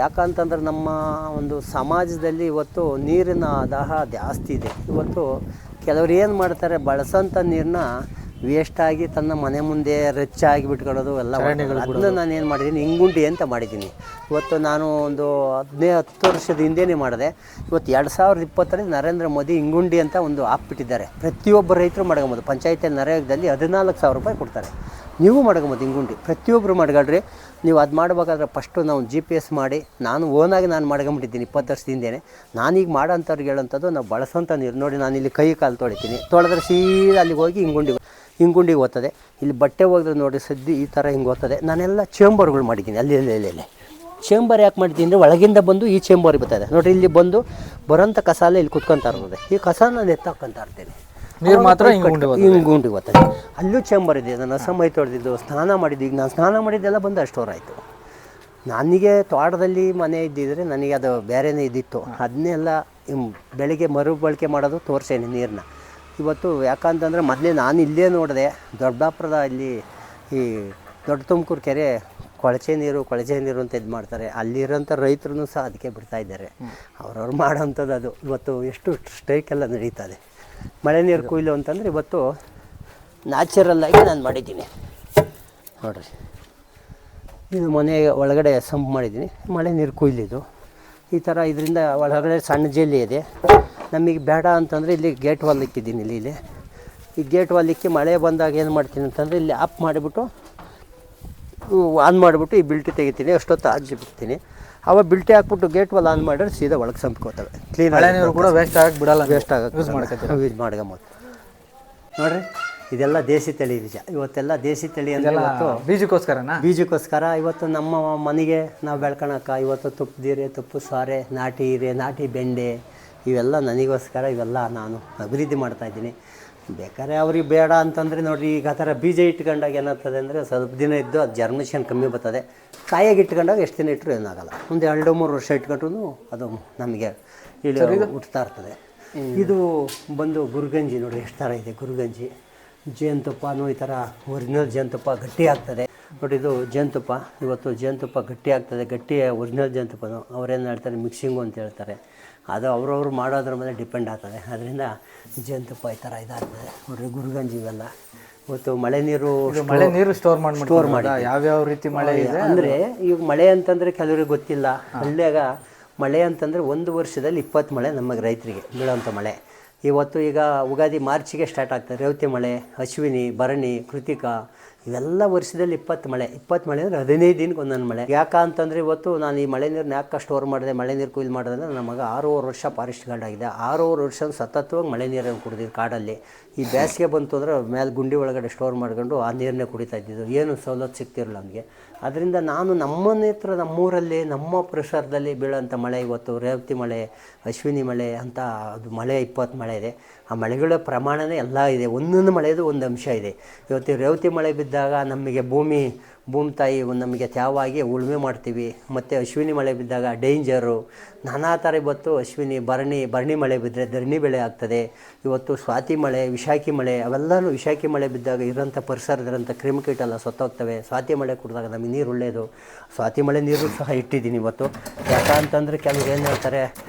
ಯಾಕಂತಂದ್ರೆ ನಮ್ಮ ಒಂದು ಸಮಾಜದಲ್ಲಿ ಇವತ್ತು ನೀರಿನ ದಾಹ ಜಾಸ್ತಿ ಇದೆ. ಇವತ್ತು ಕೆಲವ್ರು ಏನು ಮಾಡ್ತಾರೆ, ಬಳಸೋಂಥ ನೀರನ್ನ ವೇಸ್ಟಾಗಿ ತನ್ನ ಮನೆ ಮುಂದೆ ರಚ್ಚಾಗಿ ಬಿಟ್ಕೊಳ್ಳೋದು ಎಲ್ಲ. ಅದನ್ನ ನಾನು ಏನು ಮಾಡಿದ್ದೀನಿ, ಇಂಗುಂಡಿ ಅಂತ ಮಾಡಿದ್ದೀನಿ. ಇವತ್ತು ನಾನು ಒಂದು 10 ವರ್ಷದ ಹಿಂದೆಯೇ ಮಾಡಿದೆ. ಇವತ್ತು 2020ರಲ್ಲಿ ನರೇಂದ್ರ ಮೋದಿ ಇಂಗುಂಡಿ ಅಂತ ಒಂದು ಆಪ್ ಬಿಟ್ಟಿದ್ದಾರೆ. ಪ್ರತಿಯೊಬ್ಬರು ರೈತರು ಮಾಡ್ಕೊಬೋದು. ಪಂಚಾಯತಿಯಲ್ಲಿ ನರೇಗಾದಲ್ಲಿ 14,000 ರೂಪಾಯಿ ಕೊಡ್ತಾರೆ. ನೀವು ಮಾಡ್ಕೊಬೋದು ಇಂಗುಂಡಿ, ಪ್ರತಿಯೊಬ್ಬರು ಮಾಡ್ಕೊಳ್ರಿ. ನೀವು ಅದು ಮಾಡಬೇಕಾದ್ರೆ ಫಸ್ಟು ನಾವು GPS ಮಾಡಿ, ನಾನು ಓನಾಗಿ ನಾನು ಮಾಡ್ಕೊಂಬಿಟ್ಟಿದ್ದೀನಿ 20 ವರ್ಷದ ಹಿಂದೆಯೇ. ನಾನೀಗ ಮಾಡೋಂಥವ್ರಿಗೆ ಹೇಳೋಂಥದ್ದು, ನಾವು ಬಳಸೋಂಥ ನೀರು ನೋಡಿ, ನಾನು ಇಲ್ಲಿ ಕೈ ಕಾಲು ತೊಳಿತೀನಿ, ತೊಳೆದ್ರೆ ಸೀದಾ ಅಲ್ಲಿಗೆ ಹೋಗಿ ಇಂಗುಂಡಿಗೆ ಓದ್ತದೆ. ಇಲ್ಲಿ ಬಟ್ಟೆ ಹೋಗಿದ್ರೆ ನೋಡಿ ಸದ್ದಿ ಈ ಥರ ಹಿಂಗೆ ಓದ್ತದೆ. ನಾನೆಲ್ಲ ಚೇಂಬರ್ಗಳು ಮಾಡಿದ್ದೀನಿ. ಅಲ್ಲಿ ಚೇಂಬರ್ ಯಾಕೆ ಮಾಡಿದ್ದೀನಿ ಅಂದರೆ, ಒಳಗಿಂದ ಬಂದು ಈ ಚೇಂಬರ್ಗೆ ಬರ್ತದೆ ನೋಡಿರಿ. ಇಲ್ಲಿ ಬಂದು ಬರೋಂಥ ಕಸಾಲೆ ಇಲ್ಲಿ ಕುತ್ಕೊತಾ ಇರ್ತದೆ. ಈ ಕಸ ನಾನು ಎತ್ತಾಕೊಂತ ಇರ್ತೀನಿ, ನೀರು ಮಾತ್ರ ಇಂಗುಂಡಿಗೆ ಓದ್ತದೆ. ಅಲ್ಲೂ ಚೇಂಬರ್ ಇದೆ. ನಾನು ಮೈ ತೊಳೆದಿದ್ದು, ಸ್ನಾನ ಮಾಡಿದ್ದು. ಈಗ ನಾನು ಸ್ನಾನ ಮಾಡಿದ್ದೆಲ್ಲ ಬಂದು ಅಷ್ಟೋರು ಆಯಿತು. ನನಗೆ ತೋಟದಲ್ಲಿ ಮನೆ ಇದ್ದಿದ್ರೆ ನನಗೆ ಅದು ಬೇರೆಯೇ ಇದ್ದಿತ್ತು. ಅದನ್ನೆಲ್ಲ ಬೆಳಿಗ್ಗೆ ಮರುಬಳಕೆ ಮಾಡೋದು ತೋರಿಸೇನೆ ನೀರನ್ನ. ಇವತ್ತು ಯಾಕಂತಂದರೆ ಮೊದಲೇ ನಾನು ಇಲ್ಲೇ ನೋಡಿದೆ, ದೊಡ್ಡಾಪುರದ ಇಲ್ಲಿ ಈ ದೊಡ್ಡ ತುಮಕೂರು ಕೆರೆ ಕೊಳಚೆ ನೀರು ಅಂತ ಇದು ಮಾಡ್ತಾರೆ. ಅಲ್ಲಿರೋಂಥ ರೈತರು ಸಹ ಅದಕ್ಕೆ ಬಿಡ್ತಾಯಿದ್ದಾರೆ. ಅವ್ರವ್ರು ಮಾಡೋಂಥದ್ದು ಅದು. ಇವತ್ತು ಎಷ್ಟು ಸ್ಟ್ರೈಕೆಲ್ಲ ನಡೀತದೆ. ಮಳೆ ನೀರು ಕೊಯ್ಲು ಅಂತಂದರೆ ಇವತ್ತು ನ್ಯಾಚುರಲ್ಲಾಗಿ ನಾನು ಮಾಡಿದ್ದೀನಿ ನೋಡಿರಿ. ಇದು ಮನೆ ಒಳಗಡೆ ಸಂಪ್ ಮಾಡಿದ್ದೀನಿ, ಮಳೆ ನೀರು ಕೊಯ್ಲಿದ್ದು ಈ ಥರ. ಇದರಿಂದ ಒಳಗಡೆ ಸಣ್ಣ ಜಲ್ಲಿ ಇದೆ. ನಮಗೆ ಬೇಡ ಅಂತಂದರೆ ಇಲ್ಲಿ ಗೇಟ್ ವಾಲ್ ಇಕ್ಕಿದ್ದೀನಿ. ಇಲ್ಲಿ ಈ ಗೇಟ್ ವಾಲ್ ಇಕ್ಕಿ ಮಳೆ ಬಂದಾಗ ಏನು ಮಾಡ್ತೀನಿ ಅಂತಂದರೆ, ಇಲ್ಲಿ ಆಫ್ ಮಾಡಿಬಿಟ್ಟು ಆನ್ ಮಾಡಿಬಿಟ್ಟು ಈ ಬಿಲ್ಟಿ ತೆಗಿತೀನಿ. ಅಷ್ಟೊತ್ತು ಆಜಿ ಬಿಡ್ತೀನಿ. ಅವಾಗ ಬಿಲ್ಟಿ ಹಾಕ್ಬಿಟ್ಟು ಗೇಟ್ ವಾಲ್ ಆನ್ ಮಾಡಿದ್ರೆ ಸೀದಾ ಒಳಗೆ ಸಂಪ್ಕೋತವೆ. ಕ್ಲೀನ್ ಮಳೆ ನೀರು ಕೂಡ ವೇಸ್ಟ್ ಆಗಿ ಬಿಡಲ್ಲ, ವೇಸ್ಟ್ ಆಗೋಕ್ಕೆ ಯೂಸ್ ಮಾಡ್ಕೊಬೋದು ನೋಡಿರಿ. ಇದೆಲ್ಲ ದೇಸಿ ತಳಿ ಬೀಜ. ಇವತ್ತೆಲ್ಲ ದೇಸಿ ತಳಿ ಅಂದರೆ ಇವತ್ತು ಬೀಜಕ್ಕೋಸ್ಕರ ಇವತ್ತು ನಮ್ಮ ಮನೆಗೆ ನಾವು ಬೆಳ್ಕೊಳಕ್ಕೆ ಇವತ್ತು ತುಪ್ಪದೀರೆ, ತುಪ್ಪು ಸಾರೆ, ನಾಟಿ ಹೀರೆ, ನಾಟಿ ಬೆಂಡೆ ಇವೆಲ್ಲ ನನಗೋಸ್ಕರ ಇವೆಲ್ಲ ನಾನು ಅಭಿವೃದ್ಧಿ ಮಾಡ್ತಾಯಿದ್ದೀನಿ. ಬೇಕಾದ್ರೆ ಅವ್ರಿಗೆ ಬೇಡ ಅಂತಂದರೆ ನೋಡಿರಿ, ಈಗ ಆ ಥರ ಬೀಜ ಇಟ್ಕೊಂಡಾಗ ಏನಾಗ್ತದೆ ಅಂದರೆ ಸ್ವಲ್ಪ ದಿನ ಇದ್ದು ಅದು ಜರ್ಮಿನೇಷನ್ ಕಮ್ಮಿ ಬರ್ತದೆ. ಕಾಯಾಗಿ ಇಟ್ಕೊಂಡಾಗ ಎಷ್ಟು ದಿನ ಇಟ್ಟರು ಏನಾಗಲ್ಲ. ಒಂದು 2-3 ವರ್ಷ ಇಟ್ಕೊಂಡ್ರು ಅದು ನಮಗೆ ಹುಟ್ತಾ ಇರ್ತದೆ. ಇದು ಬಂದು ಗುರುಗಂಜಿ ನೋಡಿ ಎಷ್ಟು ಥರ ಇದೆ. ಗುರುಗಂಜಿ ಜೇನುತುಪ್ಪನೂ ಈ ಥರ ಒರಿಜಿನಲ್ ಜೇನುತುಪ್ಪ ಗಟ್ಟಿ ಆಗ್ತದೆ ನೋಡಿ. ಇದು ಜೇನುತುಪ್ಪ. ಇವತ್ತು ಜೇನುತುಪ್ಪ ಗಟ್ಟಿ ಆಗ್ತದೆ. ಗಟ್ಟಿ ಒರಿಜಿನಲ್ ಜೇನುತುಪ್ಪನು ಅವ್ರೇನು ಹೇಳ್ತಾರೆ, ಮಿಕ್ಸಿಂಗು ಅಂತ ಹೇಳ್ತಾರೆ. ಅದು ಅವ್ರವ್ರು ಮಾಡೋದ್ರ ಮೇಲೆ ಡಿಪೆಂಡ್ ಆಗ್ತದೆ. ಅದರಿಂದ ಜೇನುತುಪ್ಪ ಈ ಥರ ಇದಾಗ್ತದೆ ನೋಡಿರಿ. ಗುರುಗಂಜಿ ಇವೆಲ್ಲ ಇವತ್ತು ಮಳೆ ನೀರು ಸ್ಟೋರ್ ಮಾಡಿ ಯಾವ್ಯಾವ ರೀತಿ ಮಳೆ ಇದೆ ಅಂದರೆ, ಈಗ ಮಳೆ ಅಂತಂದರೆ ಕೆಲವ್ರಿಗೆ ಗೊತ್ತಿಲ್ಲ. ಹಳ್ಳಿಯಾಗ ಮಳೆ ಅಂತಂದರೆ 1 ವರ್ಷದಲ್ಲಿ 20 ಮಳೆ ನಮಗೆ ರೈತರಿಗೆ ಬೀಳೋಂಥ ಮಳೆ. ಇವತ್ತು ಈಗ ಉಗಾದಿ ಮಾರ್ಚಿಗೆ ಸ್ಟಾರ್ಟ್ ಆಗ್ತದೆ. ರೇವತಿ ಮಳೆ, ಅಶ್ವಿನಿ, ಭರಣಿ, ಕೃತಿಕ ಇವೆಲ್ಲ ವರ್ಷದಲ್ಲಿ 20 ಮಳೆ. 20 ಮಳೆ ಅಂದರೆ 15 ದಿನಕ್ಕೆ ಒಂದೊಂದು ಮಳೆ. ಯಾಕಂತಂದರೆ ಇವತ್ತು ನಾನು ಈ ಮಳೆ ನೀರನ್ನ ಯಾಕೆ ಸ್ಟೋರ್ ಮಾಡಿದೆ, ಮಳೆ ನೀರು ಕೊಯ್ಲು ಮಾಡೋದಂದ್ರೆ, ನಮಗೆ 6 ವರ್ಷ ಫಾರೆಸ್ಟ್ ಗಾರ್ಡ್ ಆಗಿದೆ. 6 ವರ್ಷ ಸತತವಾಗಿ ಮಳೆ ನೀರನ್ನು ಕುಡಿದಿದ್ದು ಕಾಡಲ್ಲಿ. ಈ ಬೇಸಿಗೆ ಬಂತು ಅಂದರೆ ಮೇಲೆ ಗುಂಡಿ ಒಳಗಡೆ ಸ್ಟೋರ್ ಮಾಡ್ಕೊಂಡು ಆ ನೀರನ್ನೇ ಕುಡಿತಾ ಇದ್ದಿದ್ದು. ಏನು ಸವಲತ್ತು ಸಿಗ್ತಿರಲಿಲ್ಲ ನಮಗೆ. ಅದರಿಂದ ನಾನು ನಮ್ಮೂರಲ್ಲಿ ನಮ್ಮ ಪರಿಸರದಲ್ಲಿ ಬೀಳೋಂಥ ಮಳೆ ಇವತ್ತು ರೇವತಿ ಮಳೆ, ಅಶ್ವಿನಿ ಮಳೆ ಅಂತ ಅದು ಮಳೆ 20 ಮಳೆ ಇದೆ. ಆ ಮಳೆಗಳ ಪ್ರಮಾಣನೇ ಎಲ್ಲ ಇದೆ. ಒಂದೊಂದು ಮಳೆದು ಒಂದು ಅಂಶ ಇದೆ. ಇವತ್ತು ರೇವತಿ ಮಳೆ ಬಿದ್ದಾಗ ನಮಗೆ ಭೂಮಿ ತಾಯಿ ನಮಗೆ ತ್ಯಾವಾಗಿ ಉಳುಮೆ ಮಾಡ್ತೀವಿ. ಮತ್ತು ಅಶ್ವಿನಿ ಮಳೆ ಬಿದ್ದಾಗ ಡೇಂಜರು ನಾನಾ ಥರ. ಇವತ್ತು ಅಶ್ವಿನಿ, ಭರಣಿ ಮಳೆ ಬಿದ್ದರೆ ಧರಣಿ ಬೆಳೆ ಆಗ್ತದೆ. ಇವತ್ತು ಸ್ವಾತಿ ಮಳೆ, ವಿಶಾಖಿ ಮಳೆ ಅವೆಲ್ಲನೂ. ವಿಶಾಖಿ ಮಳೆ ಬಿದ್ದಾಗ ಇರೋಂಥ ಪರಿಸರದಿರೋಂಥ ಕ್ರಿಮಿಕೀಟ ಎಲ್ಲ ಸತ್ತೋಗ್ತವೆ. ಸ್ವಾತಿ ಮಳೆ ಕುಡಿದಾಗ ನಮಗೆ ನೀರು ಒಳ್ಳೆಯದು. ಸ್ವಾತಿ ಮಳೆ ನೀರು ಸಹ ಇಟ್ಟಿದ್ದೀನಿ ಇವತ್ತು. ಯಾಕಂತಂದರೆ ಕೆಲವ್ರು ಏನು ಹೇಳ್ತಾರೆ,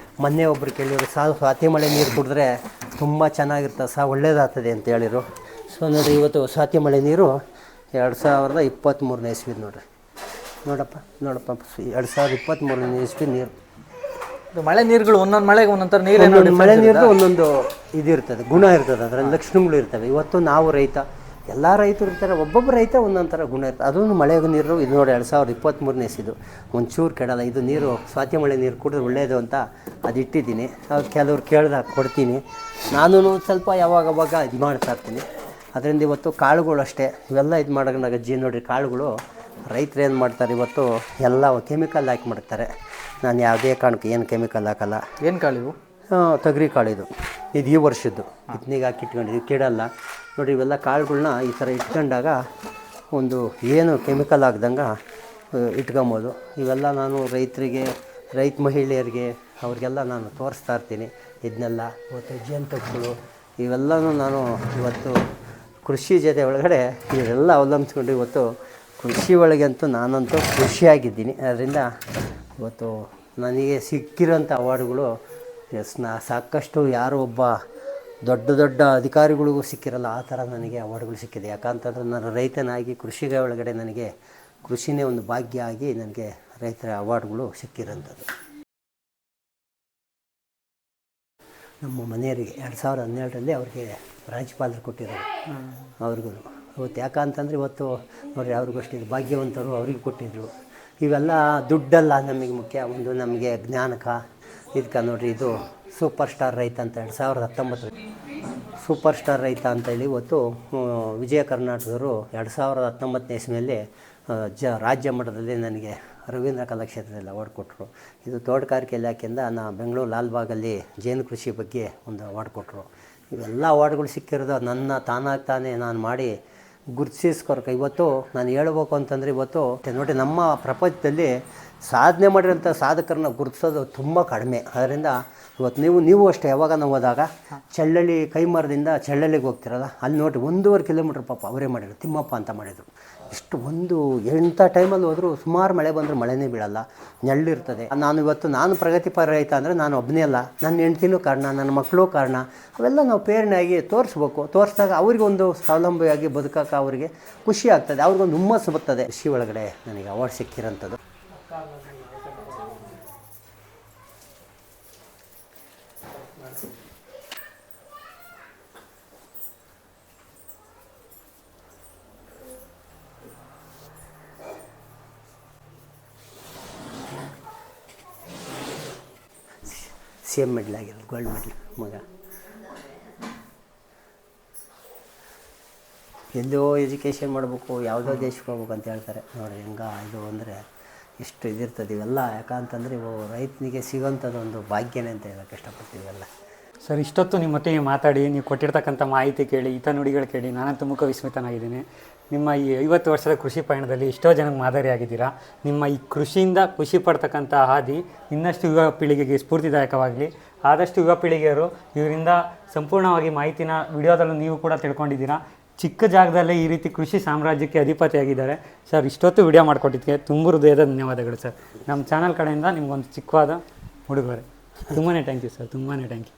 ಮೊನ್ನೆ ಒಬ್ಬರು ಕೇಳಿದ್ರು, ಸ್ವಾತಿ ಮಳೆ ನೀರು ಕುಡಿದ್ರೆ ತುಂಬ ಚೆನ್ನಾಗಿರ್ತದೆ ಸಹ, ಒಳ್ಳೇದಾಗ್ತದೆ ಅಂತ ಹೇಳಿದರು. ಸೊ ನೋಡಿರಿ, ಇವತ್ತು ಸ್ವಾತಿ ಮಳೆ ನೀರು 2023ನೇ ಇಸ್ವಿ ನೋಡಪ್ಪ 2023ನೇ ಇಸ್ವಿ ನೀರು. ಮಳೆ ನೀರುಗಳು ಒಂದೊಂದು ಮಳೆಗೆ ಒಂದೊಂಥರ ನೀರು, ಮಳೆ ನೀರು ಒಂದೊಂದು ಇದಿರ್ತದೆ, ಗುಣ ಇರ್ತದೆ, ಅದರಲ್ಲಿ ಲಕ್ಷಣಗಳು ಇರ್ತವೆ. ಇವತ್ತು ನಾವು ರೈತ, ಎಲ್ಲ ರೈತರು ಇರ್ತಾರೆ, ಒಬ್ಬೊಬ್ಬ ರೈತ ಒಂದೊಂದು ಥರ ಗುಣ ಇರ್ತದೆ. ಅದೊಂದು ಮಳೆ ನೀರು ಇದು ನೋಡಿ 2023ನೇ ಇಸ್ವಿದು ಒಂಚೂರು ಕೆಡಲ್ಲ. ಇದು ನೀರು ಸ್ವಾತಿ ಮಳೆ ನೀರು ಕುಡಿದ್ರೆ ಒಳ್ಳೆಯದು ಅಂತ ಅದು ಇಟ್ಟಿದ್ದೀನಿ. ಕೆಲವ್ರು ಕೇಳಿದಾಗ ಕೊಡ್ತೀನಿ. ನಾನು ಸ್ವಲ್ಪ ಯಾವಾಗವಾಗ ಇದು ಮಾಡ್ತಾ ಇರ್ತೀನಿ. ಅದರಿಂದ ಇವತ್ತು ಕಾಳುಗಳು ಅಷ್ಟೇ ಇವೆಲ್ಲ ಇದು ಮಾಡೋಣ. ಗಜ್ಜಿ ನೋಡಿರಿ, ಕಾಳುಗಳು ರೈತರು ಏನು ಮಾಡ್ತಾರೆ ಇವತ್ತು ಎಲ್ಲ ಕೆಮಿಕಲ್ ಹಾಕಿ ಮಾಡ್ತಾರೆ. ನಾನು ಯಾವುದೇ ಕಾರಣಕ್ಕೆ ಏನು ಕೆಮಿಕಲ್ ಹಾಕಲ್ಲ. ಏನು ಕಾಳು ಇವು? ತೊಗರಿ ಕಾಳು ಇದು ಈ ವರ್ಷದ್ದು. ಇದನ್ನೀಗ ಹಾಕಿ ಇಟ್ಕೊಂಡಿದ್ದೀವಿ, ಕೆಡಲ್ಲ ನೋಡಿ. ಇವೆಲ್ಲ ಕಾಳುಗಳ್ನ ಈ ಥರ ಇಟ್ಕೊಂಡಾಗ ಒಂದು ಏನು ಕೆಮಿಕಲ್ ಹಾಕ್ದಂಗೆ ಇಟ್ಕೊಬೋದು. ಇವೆಲ್ಲ ನಾನು ರೈತ ಮಹಿಳೆಯರಿಗೆ ಅವ್ರಿಗೆಲ್ಲ ನಾನು ತೋರಿಸ್ತಾ ಇರ್ತೀನಿ ಇದನ್ನೆಲ್ಲ. ಇವತ್ತು ಜೇನುತುಪ್ಪಗಳು ಇವೆಲ್ಲನೂ ನಾನು ಇವತ್ತು ಕೃಷಿ ಜೊತೆ ಒಳಗಡೆ ಇವೆಲ್ಲ ಅವಲಂಬಿಸ್ಕೊಂಡು ಇವತ್ತು ಕೃಷಿ ಒಳಗಂತೂ ನಾನಂತೂ ಖುಷಿಯಾಗಿದ್ದೀನಿ. ಅದರಿಂದ ಇವತ್ತು ನನಗೆ ಸಿಕ್ಕಿರೋಂಥ ಅವಾರ್ಡ್ಗಳು ಸಾಕಷ್ಟು ಯಾರೋ ಒಬ್ಬ ದೊಡ್ಡ ದೊಡ್ಡ ಅಧಿಕಾರಿಗಳಿಗೂ ಸಿಕ್ಕಿರಲ್ಲ ಆ ಥರ ನನಗೆ ಅವಾರ್ಡ್ಗಳು ಸಿಕ್ಕಿದೆ. ಯಾಕಂತಂದ್ರೆ ನಾನು ರೈತನಾಗಿ ಕೃಷಿಗೆ ಒಳಗಡೆ ನನಗೆ ಕೃಷಿನೇ ಒಂದು ಭಾಗ್ಯ ಆಗಿ ನನಗೆ ರೈತರ ಅವಾರ್ಡ್ಗಳು ಸಿಕ್ಕಿರೋಂಥದ್ದು. ನಮ್ಮ ಮನೆಯವರಿಗೆ 2012ರಲ್ಲಿ ಅವ್ರಿಗೆ ರಾಜ್ಯಪಾಲರು ಕೊಟ್ಟಿರೋದು ಅವ್ರಿಗೂ. ಇವತ್ತು ಯಾಕಂತಂದರೆ ಇವತ್ತು ನೋಡಿರಿ ಅವ್ರಿಗೂ ಅಷ್ಟಿದೆ, ಭಾಗ್ಯವಂತರು ಅವ್ರಿಗೆ ಕೊಟ್ಟಿದ್ದರು. ಇವೆಲ್ಲ ದುಡ್ಡಲ್ಲ ನಮಗೆ ಮುಖ್ಯ, ಒಂದು ನಮಗೆ ಜ್ಞಾನಕ. ಇದಕ್ಕೆ ನೋಡಿರಿ, ಇದು ಸೂಪರ್ ಸ್ಟಾರ್ ರೈತ ಅಂತ 2019 ಸೂಪರ್ ಸ್ಟಾರ್ ರೈತ ಅಂತೇಳಿ ಇವತ್ತು ವಿಜಯ ಕರ್ನಾಟಕದವರು 2019ನೇ ಇಸ್ವಿಯಲ್ಲಿ ರಾಜ್ಯ ಮಟ್ಟದಲ್ಲಿ ನನಗೆ ರವೀಂದ್ರ ಕಲಾಕ್ಷೇತ್ರದಲ್ಲಿ ಅವಾರ್ಡ್ ಕೊಟ್ಟರು. ಇದು ತೋಟಗಾರಿಕೆ ಇಲಾಖೆಯಿಂದ ಬೆಂಗಳೂರು ಲಾಲ್ಬಾಗಲ್ಲಿ ಜೇನು ಕೃಷಿ ಬಗ್ಗೆ ಒಂದು ಅವಾರ್ಡ್ ಕೊಟ್ಟರು. ಇವೆಲ್ಲ ಅವಾರ್ಡ್ಗಳು ಸಿಕ್ಕಿರೋದು ನನ್ನ ತಾನಾಗಿ ನಾನು ಮಾಡಿ ಗುರುತಿಸ್ಕೊರಕ. ಇವತ್ತು ನಾನು ಹೇಳ್ಬೇಕು ಅಂತಂದರೆ ಇವತ್ತು ನೋಡಿ ನಮ್ಮ ಪ್ರಪಂಚದಲ್ಲಿ ಸಾಧನೆ ಮಾಡಿರೋಂಥ ಸಾಧಕರನ್ನ ಗುರುತಿಸೋದು ತುಂಬ ಕಡಿಮೆ. ಅದರಿಂದ ಇವತ್ತು ನೀವು ಅಷ್ಟೇ ಯಾವಾಗ ನಾವು ಹೋದಾಗ ಚಳ್ಳಳ್ಳಿ ಕೈಮರದಿಂದ ಚಳ್ಳಳ್ಳಿಗೆ ಹೋಗ್ತಿರಲ್ಲ, ಅಲ್ಲಿ ನೋಡಿ 1.5 ಕಿಲೋಮೀಟ್ರ್ ಪಾಪ ಅವರೇ ಮಾಡಿದ್ರು, ತಿಮ್ಮಪ್ಪ ಅಂತ ಮಾಡಿದರು. ಇಷ್ಟು ಒಂದು ಎಂಥ ಟೈಮಲ್ಲಿ ಹೋದರೂ ಸುಮಾರು ಮಳೆ ಬಂದರೂ ಮಳೆನೇ ಬೀಳಲ್ಲ, ನೆರಳಿರ್ತದೆ. ನಾನು ಪ್ರಗತಿಪರ ರೈತ ಅಂದರೆ ನಾನು ಒಬ್ಬನೇ ಅಲ್ಲ, ನನ್ನ ಹೆಂಡ್ತಿನೂ ಕಾರಣ, ನನ್ನ ಮಕ್ಕಳು ಕಾರಣ. ಅವೆಲ್ಲ ನಾವು ಪ್ರೇರಣೆಯಾಗಿ ತೋರಿಸ್ಬೇಕು. ತೋರಿಸಿದಾಗ ಅವ್ರಿಗೊಂದು ಸ್ವಾವಲಂಬಿಯಾಗಿ ಬದುಕೋಕೆ ಅವ್ರಿಗೆ ಖುಷಿ ಆಗ್ತದೆ, ಅವ್ರಿಗೊಂದು ಹುಮ್ಮಸ್ಸು ಬರ್ತದೆ. ಕೃಷಿ ಒಳಗಡೆ ನನಗೆ ಅವಾರ್ಡ್ ಸಿಕ್ಕಿರೋಂಥದ್ದು. CM ಮೆಡಲ್ ಆಗಿರೋದು, ಗೋಲ್ಡ್ ಮೆಡಲ್ ಮಗ. ಎಲ್ಲೋ ಎಜುಕೇಷನ್ ಮಾಡಬೇಕು, ಯಾವುದೋ ದೇಶಕ್ಕೆ ಹೋಗ್ಬೇಕು ಅಂತ ಹೇಳ್ತಾರೆ. ನೋಡಿ ಇದು ಅಂದರೆ ಎಷ್ಟು ಇದಿರ್ತದೆ ಇವೆಲ್ಲ. ಯಾಕಂತಂದರೆ ಇವು ರೈತನಿಗೆ ಸಿಗೋಂಥದ್ದು ಒಂದು ಭಾಗ್ಯನೇ ಅಂತ ಹೇಳೋಕ್ಕೆ ಇಷ್ಟಪಡ್ತೀವಿ ಎಲ್ಲ. ಸರ್, ಇಷ್ಟೊತ್ತು ನಿಮ್ಮ ಒಟ್ಟಿಗೆ ಮಾತಾಡಿ ನೀವು ಕೊಟ್ಟಿರ್ತಕ್ಕಂಥ ಮಾಹಿತಿ ಕೇಳಿ, ನುಡಿಗಳು ಕೇಳಿ ನಾನಂತೂ ಮುಖ ವಿಸ್ಮಿತನಾಗಿದ್ದೀನಿ. ನಿಮ್ಮ ಈ 50 ವರ್ಷದ ಕೃಷಿ ಪಯಣದಲ್ಲಿ ಎಷ್ಟೋ ಜನಕ್ಕೆ ಮಾದರಿಯಾಗಿದ್ದೀರಾ. ನಿಮ್ಮ ಈ ಕೃಷಿಯಿಂದ ಖುಷಿ ಪಡ್ತಕ್ಕಂಥ ಹಾದಿ ಇನ್ನಷ್ಟು ಯುವ ಪೀಳಿಗೆಗೆ ಸ್ಫೂರ್ತಿದಾಯಕವಾಗಲಿ. ಆದಷ್ಟು ಯುವ ಪೀಳಿಗೆಯರು ಇದರಿಂದ ಸಂಪೂರ್ಣವಾಗಿ ಮಾಹಿತಿನ ವಿಡಿಯೋದಲ್ಲೂ ನೀವು ಕೂಡ ತಿಳ್ಕೊಂಡಿದ್ದೀರಾ. ಚಿಕ್ಕ ಜಾಗದಲ್ಲೇ ಈ ರೀತಿ ಕೃಷಿ ಸಾಮ್ರಾಜ್ಯಕ್ಕೆ ಅಧಿಪತಿಯಾಗಿದ್ದಾರೆ. ಸರ್, ಇಷ್ಟೊತ್ತು ವಿಡಿಯೋ ಮಾಡಿಕೊಟ್ಟಿದ್ದಕ್ಕೆ ತುಂಬ ಹೃದಯದ ಧನ್ಯವಾದಗಳು ಸರ್. ನಮ್ಮ ಚಾನಲ್ ಕಡೆಯಿಂದ ನಿಮ್ಗೊಂದು ಚಿಕ್ಕವಾದ ಉಡುಗೊರೆ. ತುಂಬಾ ಥ್ಯಾಂಕ್ ಯು ಸರ್, ತುಂಬಾ ಥ್ಯಾಂಕ್ ಯು.